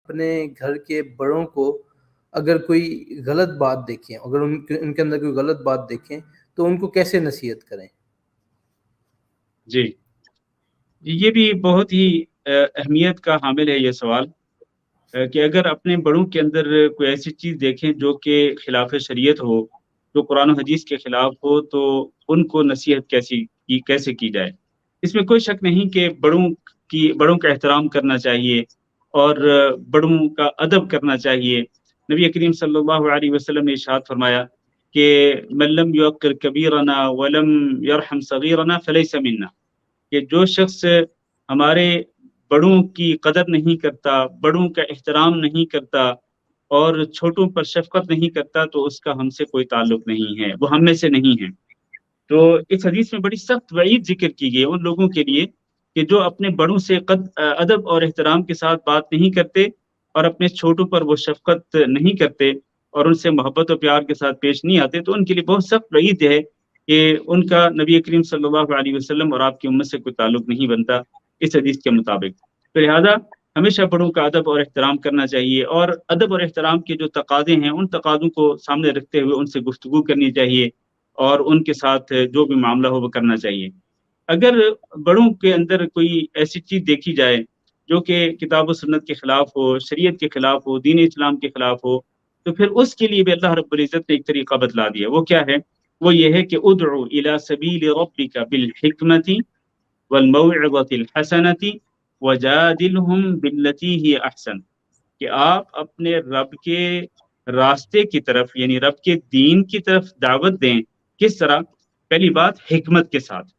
اپنے گھر کے بڑوں کو اگر کوئی غلط بات دیکھیں، اگر ان کے اندر کوئی غلط بات دیکھیں تو ان کو کیسے نصیحت کریں؟ جی، یہ بھی بہت ہی اہمیت کا حامل ہے یہ سوال، کہ اگر اپنے بڑوں کے اندر کوئی ایسی چیز دیکھیں جو کہ خلاف شریعت ہو، جو قرآن و حدیث کے خلاف ہو، تو ان کو نصیحت کیسے کی جائے۔ اس میں کوئی شک نہیں کہ بڑوں کا احترام کرنا چاہیے اور بڑوں کا ادب کرنا چاہیے۔ نبی کریم صلی اللہ علیہ وسلم نے ارشاد فرمایا کہ من لم یوقر کبیرنا ولم یرحم صغیرنا فلیس منا، کہ جو شخص ہمارے بڑوں کی قدر نہیں کرتا، بڑوں کا احترام نہیں کرتا اور چھوٹوں پر شفقت نہیں کرتا، تو اس کا ہم سے کوئی تعلق نہیں ہے، وہ ہم میں سے نہیں ہے۔ تو اس حدیث میں بڑی سخت وعید ذکر کی گئی ان لوگوں کے لیے کہ جو اپنے بڑوں سے ادب اور احترام کے ساتھ بات نہیں کرتے اور اپنے چھوٹوں پر وہ شفقت نہیں کرتے اور ان سے محبت و پیار کے ساتھ پیش نہیں آتے، تو ان کے لیے بہت سخت وعید ہے کہ ان کا نبی کریم صلی اللہ علیہ وسلم اور آپ کی امت سے کوئی تعلق نہیں بنتا اس حدیث کے مطابق۔ تو لہٰذا ہمیشہ بڑوں کا ادب اور احترام کرنا چاہیے، اور ادب اور احترام کے جو تقاضے ہیں ان تقاضوں کو سامنے رکھتے ہوئے ان سے گفتگو کرنی چاہیے اور ان کے ساتھ جو بھی معاملہ ہو وہ کرنا چاہیے۔ اگر بڑوں کے اندر کوئی ایسی چیز دیکھی جائے جو کہ کتاب و سنت کے خلاف ہو، شریعت کے خلاف ہو، دین اسلام کے خلاف ہو، تو پھر اس کے لیے بھی اللہ رب العزت نے ایک طریقہ بتلا دیا۔ وہ کیا ہے؟ وہ یہ ہے کہ ادعو الی سبیل ربک بالحکمت والموعظۃ الحسنۃ وجادلہم باللتی ہی احسن، کہ آپ اپنے رب کے راستے کی طرف، یعنی رب کے دین کی طرف دعوت دیں۔ کس طرح؟ پہلی بات حکمت کے ساتھ،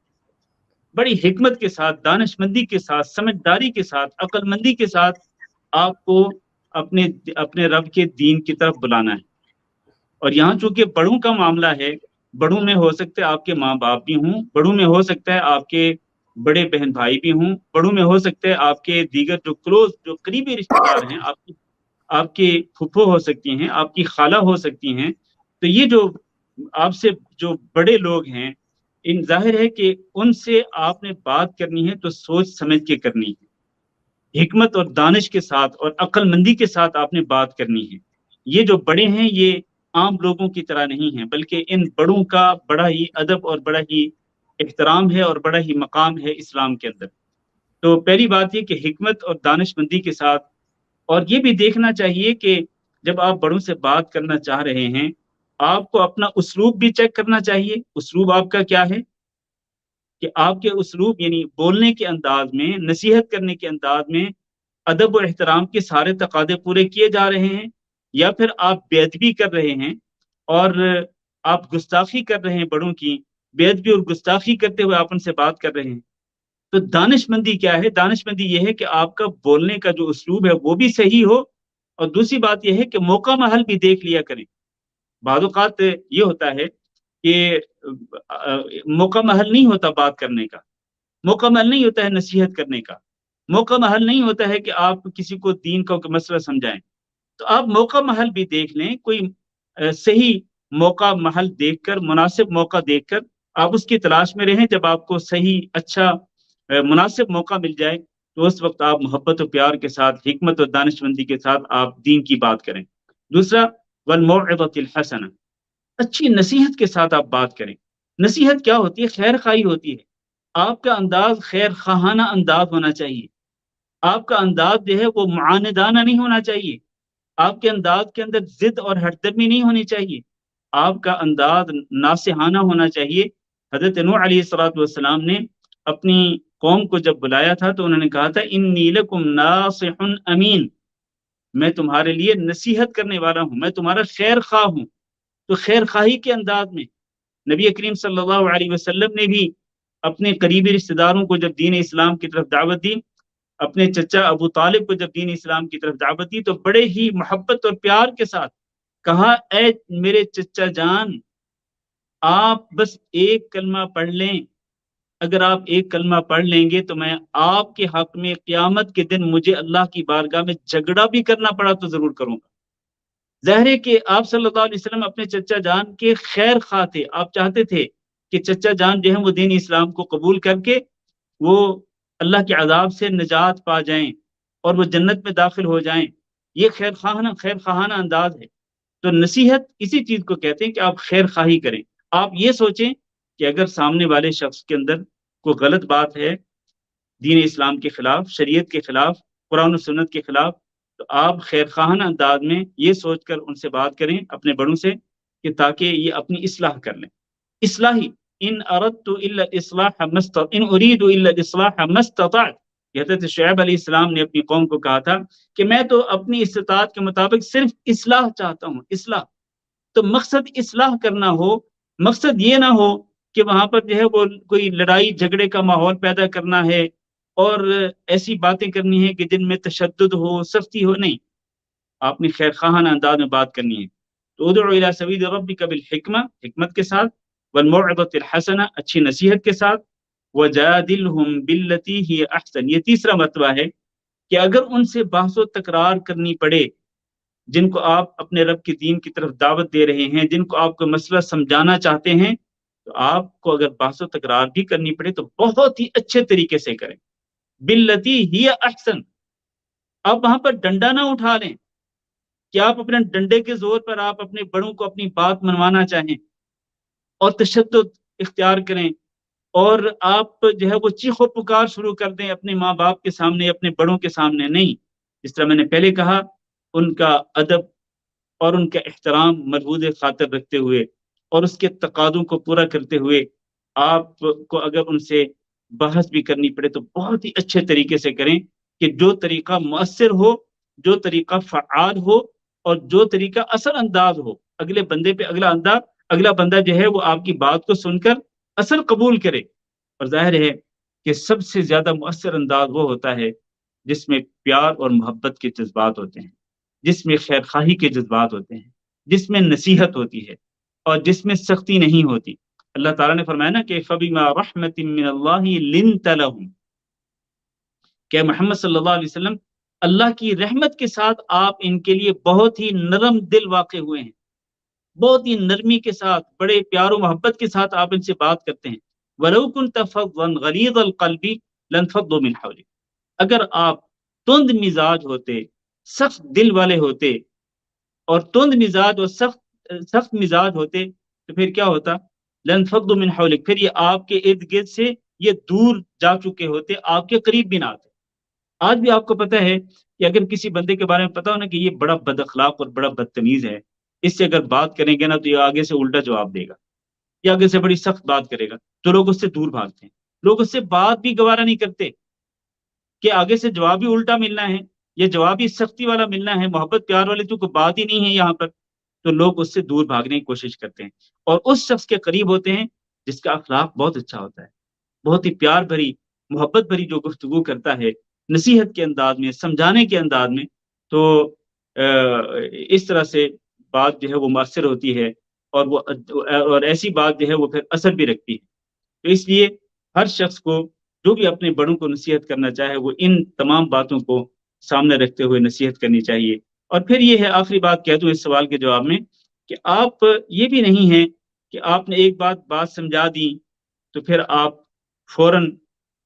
بڑی حکمت کے ساتھ، دانش مندی کے ساتھ، سمجھداری کے ساتھ، عقل مندی کے ساتھ آپ کو اپنے رب کے دین کی طرف بلانا ہے۔ اور یہاں چونکہ بڑوں کا معاملہ ہے، بڑوں میں ہو سکتا ہے آپ کے ماں باپ بھی ہوں، بڑوں میں ہو سکتا ہے آپ کے بڑے بہن بھائی بھی ہوں، بڑوں میں ہو سکتا ہے آپ کے دیگر جو قریبی رشتہ دار ہیں، آپ کے پھپھو ہو سکتی ہیں، آپ کی خالہ ہو سکتی ہیں۔ تو یہ جو آپ سے جو بڑے لوگ ہیں، ان ظاہر ہے کہ ان سے آپ نے بات کرنی ہے تو سوچ سمجھ کے کرنی ہے، حکمت اور دانش کے ساتھ اور عقل مندی کے ساتھ آپ نے بات کرنی ہے۔ یہ جو بڑے ہیں یہ عام لوگوں کی طرح نہیں ہیں، بلکہ ان بڑوں کا بڑا ہی ادب اور بڑا ہی احترام ہے اور بڑا ہی مقام ہے اسلام کے اندر۔ تو پہلی بات یہ کہ حکمت اور دانش مندی کے ساتھ، اور یہ بھی دیکھنا چاہیے کہ جب آپ بڑوں سے بات کرنا چاہ رہے ہیں، آپ کو اپنا اسلوب بھی چیک کرنا چاہیے۔ اسلوب آپ کا کیا ہے؟ کہ آپ کے اسلوب، یعنی بولنے کے انداز میں، نصیحت کرنے کے انداز میں ادب و احترام کے سارے تقاضے پورے کیے جا رہے ہیں، یا پھر آپ بے ادبی کر رہے ہیں اور آپ گستاخی کر رہے ہیں بڑوں کی، بے ادبی اور گستاخی کرتے ہوئے آپ ان سے بات کر رہے ہیں۔ تو دانش مندی کیا ہے؟ دانش مندی یہ ہے کہ آپ کا بولنے کا جو اسلوب ہے وہ بھی صحیح ہو، اور دوسری بات یہ ہے کہ موقع محل بھی دیکھ لیا کریں۔ بعض اوقات یہ ہوتا ہے کہ موقع محل نہیں ہوتا بات کرنے کا، موقع محل نہیں ہوتا ہے نصیحت کرنے کا، موقع محل نہیں ہوتا ہے کہ آپ کسی کو دین کا مسئلہ سمجھائیں۔ تو آپ موقع محل بھی دیکھ لیں، کوئی صحیح موقع محل دیکھ کر، مناسب موقع دیکھ کر آپ اس کی تلاش میں رہیں۔ جب آپ کو صحیح، اچھا، مناسب موقع مل جائے تو اس وقت آپ محبت و پیار کے ساتھ، حکمت و دانش مندی کے ساتھ آپ دین کی بات کریں۔ دوسرا، والموعظۃ الحسنہ، اچھی نصیحت کے ساتھ آپ بات کریں۔ نصیحت کیا ہوتی ہے؟ خیر خواہی ہوتی ہے۔ آپ کا انداز خیر خواہانہ انداز ہونا چاہیے۔ آپ کا انداز جو ہے وہ معاندانہ نہیں ہونا چاہیے۔ آپ کے انداز کے اندر ضد اور ہٹ درمی نہیں ہونی چاہیے۔ آپ کا انداز ناصحانہ ہونا چاہیے۔ حضرت نوح علیہ السلام نے اپنی قوم کو جب بلایا تھا تو انہوں نے کہا تھا انی لکم ناصح امین، میں تمہارے لیے نصیحت کرنے والا ہوں، میں تمہارا خیر خواہ ہوں۔ تو خیر خواہی کے انداز میں نبی کریم صلی اللہ علیہ وسلم نے بھی اپنے قریبی رشتہ داروں کو جب دین اسلام کی طرف دعوت دی، اپنے چچا ابو طالب کو جب دین اسلام کی طرف دعوت دی، تو بڑے ہی محبت اور پیار کے ساتھ کہا، اے میرے چچا جان، آپ بس ایک کلمہ پڑھ لیں، اگر آپ ایک کلمہ پڑھ لیں گے تو میں آپ کے حق میں قیامت کے دن مجھے اللہ کی بارگاہ میں جھگڑا بھی کرنا پڑا تو ضرور کروں گا۔ ظاہر ہے کہ آپ صلی اللہ علیہ وسلم اپنے چچا جان کے خیر خواہ تھے۔ آپ چاہتے تھے کہ چچا جان جو ہیں وہ دین اسلام کو قبول کر کے وہ اللہ کے عذاب سے نجات پا جائیں اور وہ جنت میں داخل ہو جائیں۔ یہ خیر خواہانہ انداز ہے. تو نصیحت اسی چیز کو کہتے ہیں کہ آپ خیر خواہی کریں. آپ یہ سوچیں کہ اگر سامنے والے شخص کے اندر کوئی غلط بات ہے دین اسلام کے خلاف، شریعت کے خلاف، قرآن و سنت کے خلاف، تو آپ خیر خواہانہ انداز میں یہ سوچ کر ان سے بات کریں اپنے بڑوں سے کہ تاکہ یہ اپنی اصلاح کر لیں. اصلاحی ان اردت الا الاصلاح ان اريد الا الاصلاح ما استطعت. حضرت شعیب علیہ السلام نے اپنی قوم کو کہا تھا کہ میں تو اپنی استطاعت کے مطابق صرف اصلاح چاہتا ہوں، اصلاح. تو مقصد اصلاح کرنا ہو، مقصد یہ نہ ہو کہ وہاں پر جو ہے وہ کوئی لڑائی جھگڑے کا ماحول پیدا کرنا ہے اور ایسی باتیں کرنی ہے کہ جن میں تشدد ہو، سختی ہو. نہیں، آپ نے خیر خواہانہ انداز میں بات کرنی ہے. تو ادعو الی سبیل ربک بالحکمہ، حکمت کے ساتھ، والموعظۃ الحسنہ، اچھی نصیحت کے ساتھ، وجادلہم باللتی ہی احسن. یہ تیسرا مرتبہ ہے کہ اگر ان سے بحث و تکرار کرنی پڑے، جن کو آپ اپنے رب کے دین کی طرف دعوت دے رہے ہیں، جن کو آپ کو مسئلہ سمجھانا چاہتے ہیں، تو آپ کو اگر بحث و تکرار بھی کرنی پڑے تو بہت ہی اچھے طریقے سے کریں. باللتی ہی احسن. آپ وہاں پر ڈنڈا نہ اٹھا لیں کہ آپ اپنے ڈنڈے کے زور پر آپ اپنے بڑوں کو اپنی بات منوانا چاہیں اور تشدد اختیار کریں اور آپ جو ہے وہ چیخ و پکار شروع کر دیں اپنے ماں باپ کے سامنے، اپنے بڑوں کے سامنے. نہیں، جس طرح میں نے پہلے کہا، ان کا ادب اور ان کا احترام مربوط خاطر رکھتے ہوئے اور اس کے تقاضوں کو پورا کرتے ہوئے آپ کو اگر ان سے بحث بھی کرنی پڑے تو بہت ہی اچھے طریقے سے کریں کہ جو طریقہ مؤثر ہو، جو طریقہ فعال ہو اور جو طریقہ اثر انداز ہو. اگلے بندے پہ اگلا بندہ جو ہے وہ آپ کی بات کو سن کر اثر قبول کرے. اور ظاہر ہے کہ سب سے زیادہ مؤثر انداز وہ ہوتا ہے جس میں پیار اور محبت کے جذبات ہوتے ہیں، جس میں خیر خواہی کے جذبات ہوتے ہیں، جس میں نصیحت ہوتی ہے اور جس میں سختی نہیں ہوتی. اللہ تعالیٰ نے فرمایا نا کہ فَبِمَا رَحْمَةٍ مِّنَ اللَّهِ لِنْتَ لَهُمْ، کہ محمد صلی اللہ علیہ وسلم اللہ کی رحمت کے ساتھ آپ ان کے لیے بہت ہی نرم دل واقع ہوئے ہیں، بہت ہی نرمی کے ساتھ، بڑے پیار و محبت کے ساتھ آپ ان سے بات کرتے ہیں. وَلَوْ كُنْتَ فَظًّا غَلِيظَ الْقَلْبِ لَانفَضُّوا مِنْ حَوْلِكَ. اگر آپ تند مزاج ہوتے، سخت دل والے ہوتے اور تند مزاج اور سخت مزاج ہوتے تو پھر کیا ہوتا؟ لَانفَضُّوا مِنْ حَوْلِكَ. پھر یہ آپ کے ارد گرد سے یہ دور جا چکے ہوتے، آپ کے قریب بھی نہ آتے. آج بھی آپ کو پتہ ہے کہ اگر کسی بندے کے بارے میں پتا ہو نا کہ یہ بڑا بد اخلاق اور بڑا بدتمیز ہے، اس سے اگر بات کریں گے نا تو یہ آگے سے الٹا جواب دے گا، یہ آگے سے بڑی سخت بات کرے گا، تو لوگ اس سے دور بھاگتے ہیں. لوگ اس سے بات بھی گوارا نہیں کرتے کہ آگے سے جواب بھی الٹا ملنا ہے، یہ جواب ہی سختی والا ملنا ہے، محبت پیار والے تو کوئی بات ہی نہیں ہے یہاں پر. تو لوگ اس سے دور بھاگنے کی کوشش کرتے ہیں اور اس شخص کے قریب ہوتے ہیں جس کا اخلاق بہت اچھا ہوتا ہے، بہت ہی پیار بھری، محبت بھری جو گفتگو کرتا ہے نصیحت کے انداز میں، سمجھانے کے انداز میں. تو اس طرح سے بات جو ہے وہ مؤثر ہوتی ہے اور ایسی بات جو ہے وہ پھر اثر بھی رکھتی ہے. تو اس لیے ہر شخص کو جو بھی اپنے بڑوں کو نصیحت کرنا چاہے وہ ان تمام باتوں کو سامنے رکھتے ہوئے نصیحت کرنی چاہیے. اور پھر یہ ہے آخری بات کہہ دوں اس سوال کے جواب میں کہ آپ یہ بھی نہیں ہے کہ آپ نے ایک بات سمجھا دی تو پھر آپ فوراً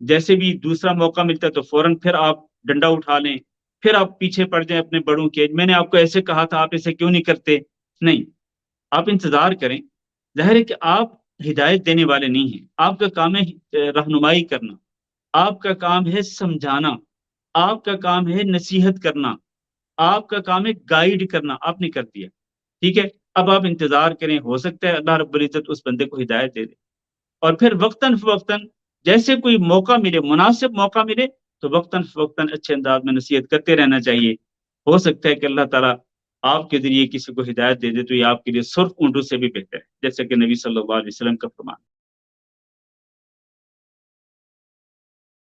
جیسے بھی دوسرا موقع ملتا ہے تو فوراً پھر آپ ڈنڈا اٹھا لیں، پھر آپ پیچھے پڑ جائیں اپنے بڑوں کے، میں نے آپ کو ایسے کہا تھا آپ ایسے کیوں نہیں کرتے. نہیں، آپ انتظار کریں. ظاہر ہے کہ آپ ہدایت دینے والے نہیں ہیں، آپ کا کام ہے رہنمائی کرنا، آپ کا کام ہے سمجھانا، آپ کا کام ہے نصیحت کرنا، آپ کا کام ہے گائیڈ کرنا. آپ نے کر دیا، ٹھیک ہے. اب آپ انتظار کریں، ہو سکتا ہے اللہ رب العزت اس بندے کو ہدایت دے دے اور پھر وقتاً فوقتاً جیسے کوئی موقع ملے، مناسب موقع ملے تو وقتاً فوقتاً اچھے انداز میں نصیحت کرتے رہنا چاہیے. ہو سکتا ہے کہ اللہ تعالیٰ آپ کے ذریعے کسی کو ہدایت دے دے تو یہ آپ کے لیے سرخ اونٹوں سے بھی بہتر ہے، جیسے کہ نبی صلی اللہ علیہ وسلم کا فرمان.